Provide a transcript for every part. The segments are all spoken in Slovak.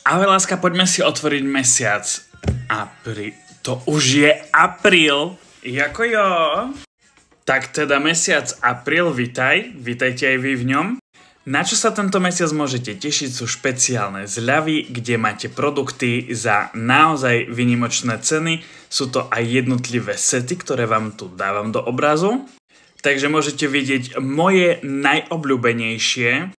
Ahoj láska, poďme si otvoriť mesiac apríl. To už je apríl. Jako jo. Tak teda mesiac apríl, vitajte aj vy v ňom. Na čo sa tento mesiac môžete tešiť sú špeciálne zľavy, kde máte produkty za naozaj výnimočné ceny. Sú to aj jednotlivé sety, ktoré vám tu dávam do obrazu. Takže môžete vidieť moje najobľúbenejšie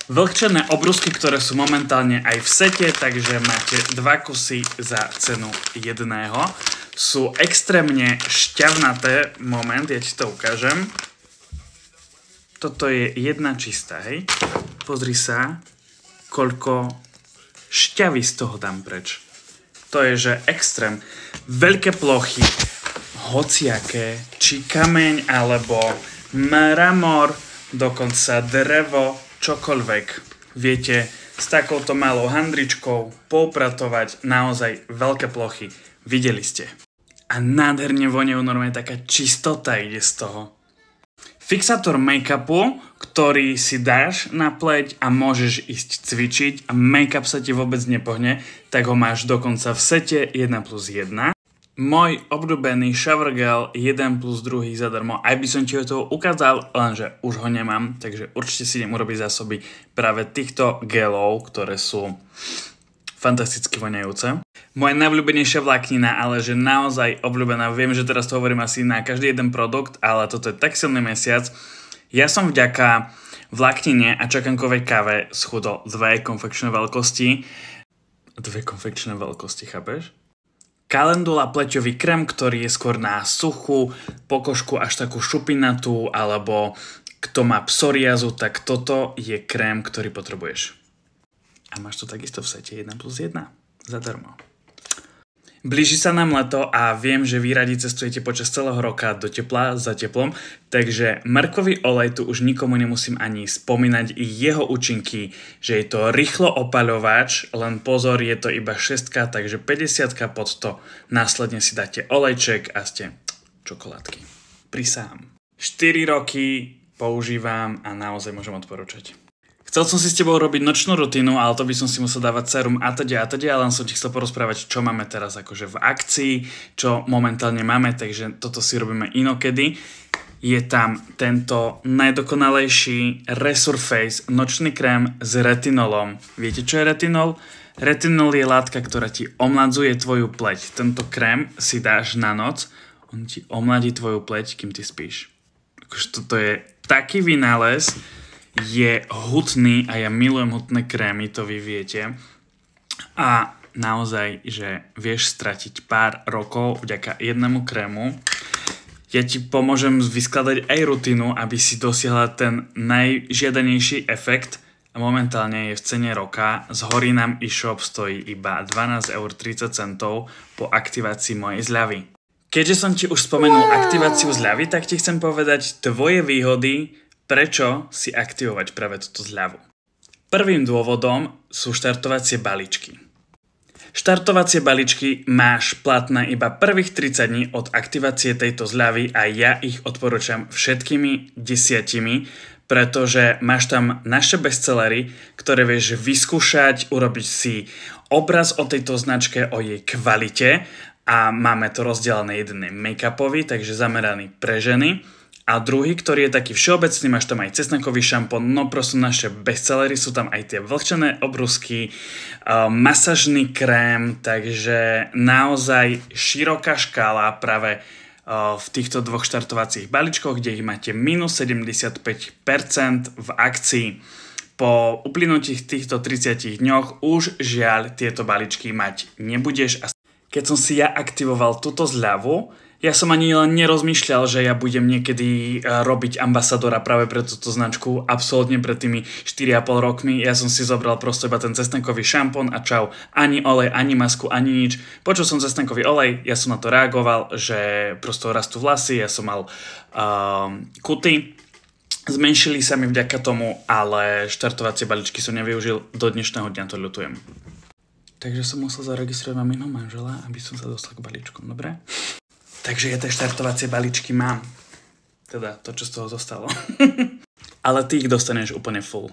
vlhčené obrusky, ktoré sú momentálne aj v sete, takže máte 2 kusy za cenu jedného. Sú extrémne šťavnaté, moment, ja ti to ukážem. Toto je jedna čistá, hej. Pozri sa, koľko šťavy z toho dám preč. To je, že extrém. Veľké plochy, hociaké, či kameň, alebo mramor, dokonca drevo, čokoľvek. Viete s takouto malou handričkou poupratovať naozaj veľké plochy. Videli ste. A nádherne voňajú, normálne taká čistota ide z toho. Fixátor make-upu, ktorý si dáš na pleť a môžeš ísť cvičiť a make-up sa ti vôbec nepohne, tak ho máš dokonca v sete 1+1. Môj obľúbený shower gel 1+2 zadarmo. Aj by som ti ho toho ukázal, lenže už ho nemám, takže určite si idem urobiť zásoby práve týchto gelov, ktoré sú fantasticky voňajúce. Moja najobľúbenejšia vláknina, ale že naozaj obľúbená, viem, že teraz to hovorím asi na každý jeden produkt, ale toto je tak silný mesiac. Ja som vďaka vláknine a čakankovej káve schudol 2 konfekčné veľkosti. 2 konfekčné veľkosti, chápeš? Calendula pleťový krém, ktorý je skôr na suchú pokožku až takú šupinatú, alebo kto má psoriazu, tak toto je krém, ktorý potrebuješ. A máš to takisto v sete 1+1 zadarmo. Blíži sa nám leto a viem, že vy radi cestujete počas celého roka do tepla za teplom, takže mrkový olej tu už nikomu nemusím ani spomínať i jeho účinky, že je to rýchlo opaľovač, len pozor, je to iba 6, takže 50 pod to, následne si dáte olejček a ste čokoládky. Prisahám. 4 roky používam a naozaj môžem odporúčať. Chcel som si s tebou robiť nočnú rutinu, ale to by som si musel dávať sérum a teda, len som ti chcel porozprávať, čo máme teraz akože v akcii, čo momentálne máme, takže toto si robíme inokedy. Je tam tento najdokonalejší Resurface nočný krém s retinolom. Viete, čo je retinol? Retinol je látka, ktorá ti omladzuje tvoju pleť. Tento krém si dáš na noc, on ti omladí tvoju pleť, kým ty spíš. Akože toto je taký vynález, je hutný a ja milujem hutné krémy, to vy viete. A naozaj, že vieš stratiť pár rokov vďaka jednému krému. Ja ti pomôžem vyskladať aj rutinu, aby si dosiahla ten najžiadanejší efekt. A momentálne je v cene roka. Z Horinam e-shop stojí iba 12,30 € po aktivácii mojej zľavy. Keďže som ti už spomenul aktiváciu zľavy, tak ti chcem povedať tvoje výhody, prečo si aktivovať práve túto zľavu. Prvým dôvodom sú štartovacie balíčky. Štartovacie balíčky máš platné iba prvých 30 dní od aktivácie tejto zľavy a ja ich odporúčam všetkými 10, pretože máš tam naše bestsellery, ktoré vieš vyskúšať, urobiť si obraz o tejto značke, o jej kvalite a máme to rozdelené, jeden je make-upový, takže zameraný pre ženy. A druhý, ktorý je taký všeobecný, máš tam aj cesnakový šampón, no proste naše bestsellery, sú tam aj tie vlhčené obrusky, masažný krém, takže naozaj široká škála práve v týchto 2 štartovacích balíčkoch, kde ich máte minus 75% v akcii. Po uplynutí týchto 30 dňoch už žiaľ tieto balíčky mať nebudeš. A keď som si ja aktivoval túto zľavu, ja som ani len nerozmýšľal, že ja budem niekedy robiť ambasadora práve pre túto značku. Absolútne pred tými 4,5 rokmi. Ja som si zobral prosto iba ten cesnakový šampón a čau. Ani olej, ani masku, ani nič. Počul som cesnakový olej, ja som na to reagoval, že prosto rastú vlasy, ja som mal kuty. Zmenšili sa mi vďaka tomu, ale štartovacie balíčky som nevyužil. Do dnešného dňa to ľutujem. Takže som musel zaregistrovať maminou manžela, aby som sa dostal k balíčkom, dobre? Takže ja tie štartovacie balíčky mám. Teda to, čo z toho zostalo. Ale ty ich dostaneš úplne full.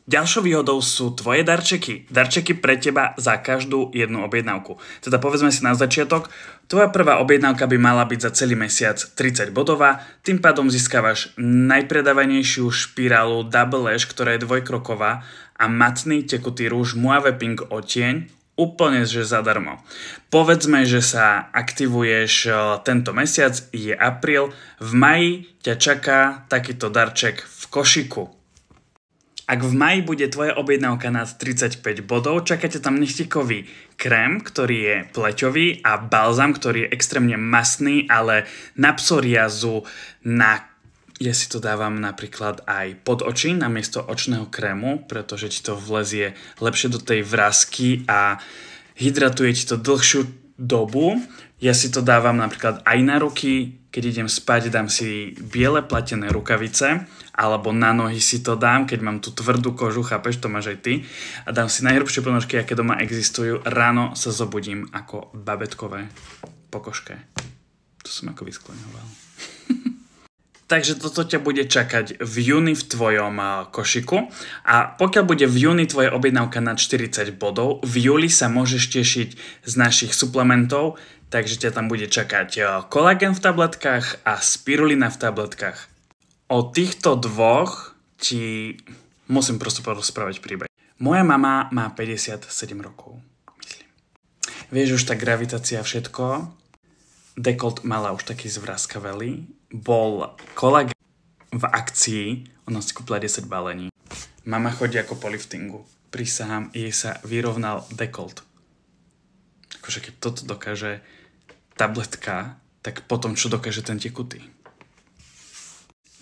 Ďalšou výhodou sú tvoje darčeky. Darčeky pre teba za každú jednu objednávku. Teda povedzme si na začiatok, tvoja prvá objednávka by mala byť za celý mesiac 30 bodová, tým pádom získavaš najpredávanejšiu špirálu Double Lash, ktorá je dvojkroková a matný tekutý rúž Mauve Pink Odtieň, úplne že zadarmo. Povedzme, že sa aktivuješ tento mesiac, je apríl, v maji ťa čaká takýto darček v košiku. Ak v maji bude tvoja objednávka nad 35 bodov, čakáte tam nechtikový krém, ktorý je pleťový a balzam, ktorý je extrémne mastný, ale na psoriazu, ja si to dávam napríklad aj pod oči namiesto očného krému, pretože ti to vlezie lepšie do tej vrásky a hydratuje ti to dlhšiu dobu. Ja si to dávam napríklad aj na ruky, keď idem spať, dám si biele platené rukavice, alebo na nohy si to dám, keď mám tú tvrdú kožu, chápeš, to máš aj ty, a dám si najhrubšie ponožky, aké doma existujú. Ráno sa zobudím ako babetkové pokožke. To som ako vyskloňoval. Takže toto ťa bude čakať v júni v tvojom košiku a pokiaľ bude v júni tvoja objednávka nad 40 bodov, v júli sa môžeš tešiť z našich suplementov, takže ťa tam bude čakať kolagén v tabletkách a spirulina v tabletkách. O týchto dvoch ti musím prosto porozprávať príbeh. Moja mama má 57 rokov, myslím. Vieš, už tá gravitácia a všetko. Dekolt mala už taký zvraskavelý. Bol kolagén v akcii, ona si kúpila 10 balení. Mama chodí ako po liftingu. Prisahám, jej sa vyrovnal dekolt. Akože keď toto dokáže tabletka, tak potom čo dokáže ten tekutý.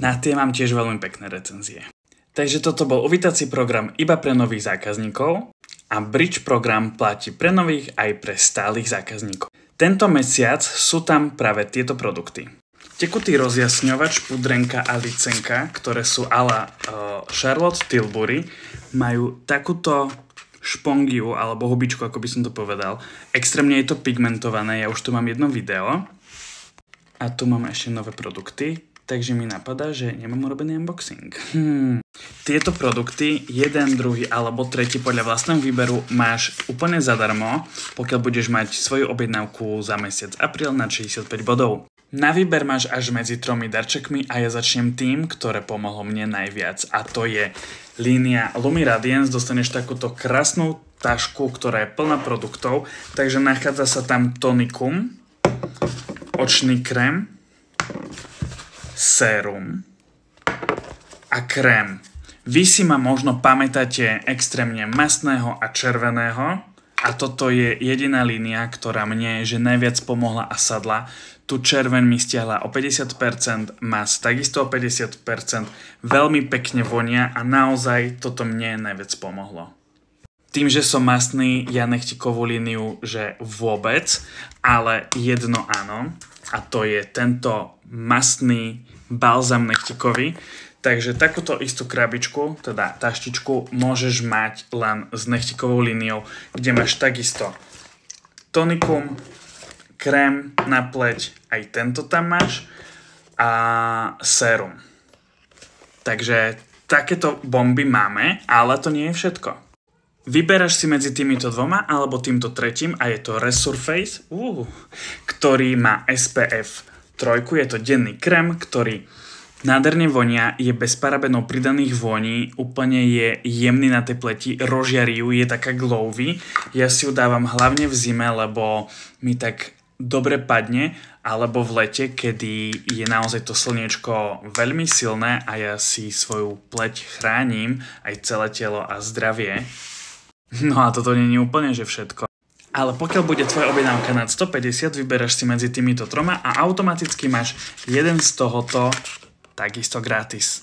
Na tie mám tiež veľmi pekné recenzie. Takže toto bol uvítací program iba pre nových zákazníkov a Bridge program platí pre nových aj pre stálych zákazníkov. Tento mesiac sú tam práve tieto produkty. Tekutý rozjasňovač, pudrenka a licenka, ktoré sú a la Charlotte Tilbury, majú takúto špongiu alebo hubičku, ako by som to povedal. Extrémne je to pigmentované, ja už tu mám jedno video. A tu mám ešte nové produkty, takže mi napadá, že nemám urobený unboxing. Tieto produkty, jeden, druhý alebo tretí podľa vlastného výberu máš úplne zadarmo, pokiaľ budeš mať svoju objednávku za mesiac apríl na 65 bodov. Na výber máš až medzi 3 darčekmi a ja začnem tým, ktoré pomohlo mne najviac. A to je línia Lumi Radiance. Dostaneš takúto krásnu tašku, ktorá je plná produktov. Takže nachádza sa tam tonikum, očný krém, sérum a krém. Vy si ma možno pamätáte extrémne mastného a červeného. A toto je jediná línia, ktorá mne že najviac pomohla a sadla. Tu červen mi stiahla o 50%, mas takisto o 50%, veľmi pekne vonia a naozaj toto mne najviac pomohlo. Tým, že som mastný, ja nechtikovú líniu, že vôbec, ale jedno áno, a to je tento mastný balzam nechtikový. Takže takúto istú krabičku, teda taštičku, môžeš mať len s nechtikovou líniou, kde máš takisto tonikum, krém na pleť, aj tento tam máš, a sérum. Takže takéto bomby máme, ale to nie je všetko. Vyberáš si medzi týmito dvoma alebo týmto tretím a je to Resurface, ktorý má SPF 3, je to denný krém, ktorý nádherne vonia, je bez parabenov pridaných voní, úplne je jemný na tej pleti, rozžiarí ju, je taká glowy. Ja si ju dávam hlavne v zime, lebo mi tak dobre padne, alebo v lete, kedy je naozaj to slniečko veľmi silné a ja si svoju pleť chránim, aj celé telo a zdravie. No a toto nie je úplne, že všetko. Ale pokiaľ bude tvoja objednávka nad 150, vyberáš si medzi týmito troma a automaticky máš jeden z tohoto takisto gratis.